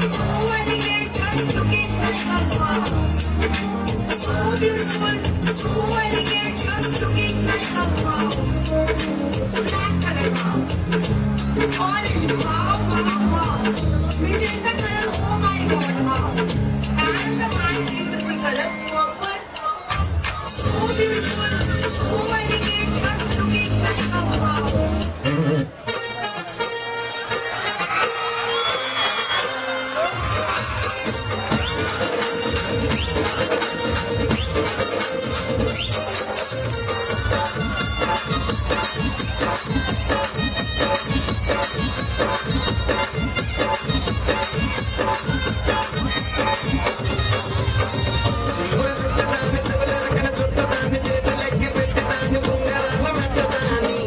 So elegant, just looking like a wow. So beautiful, so elegant, just looking like a wow. Black color wow, orange wow, wow, wow. Magenta color, oh my god, wow. And my beautiful color, purple. So beautiful, so elegant, just looking like a wow. సింగురు చుట్టదాన్ని శివల రకన చుట్టదాన్ని చేతులెక్కి పెట్టేదాన్ని ఉంగరాల మెట్టదాన్ని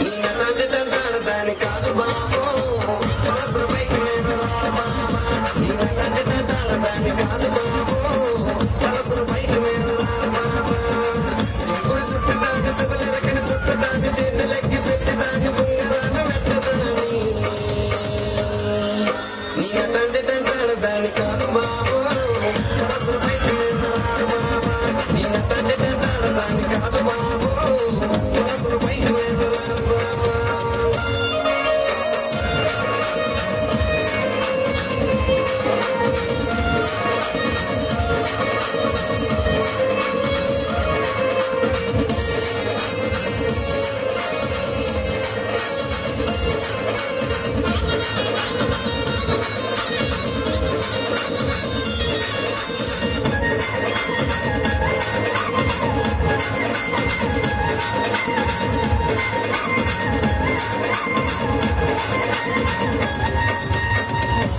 నీ నటాన్ని దంతాడదాన్ని కాదు బాబో మనసు bike మీద రా బాబా నీ నటాన్ని దంతాడదాన్ని కాదు బాబో మనసు బైక్ మీద రా బాబా సింగురు చుట్టదాన్ని శివల రకన చుట్టదాన్ని చేతులెక్కి పెట్టేదాన్ని ఉంగరాల మెట్టదాన్ని నీ నటాన్ని దంతాడదాన్ని కాదు బాబో మనసు బైక్ మీద రా బాబా నీ నటాన్ని దంతాడదాన్ని కాదు బాబో మనసు బైక్ మీద రా బాబా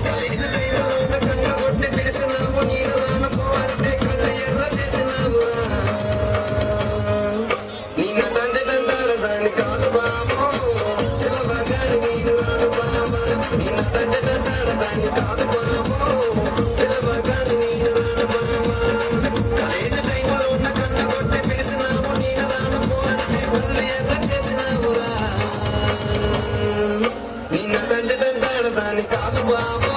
కాలేజీ టైంలో ఉన్న కళ్ళ కొట్టి పిలిచినావు నీరు రానపో అంటే కళ్ళ ఎర్ర చేసినావురా నీ నటంటే దంతాడదాన్ని కాదు బాబో పిలవగాని నీరు రాను బాబా నీ నటంటే దంతాడదాన్ని కాదు బాబో పిలవగాని నీరు రాను బాబా కాలేజీ టైంలో ఉన్న కళ్ళ కొట్టి పిలిచినావు నీరు రానపో అంటే కళ్ళ ఎర్ర చేసినావురా నీ నటంటే దంతాడదాన్ని కాదు బాబో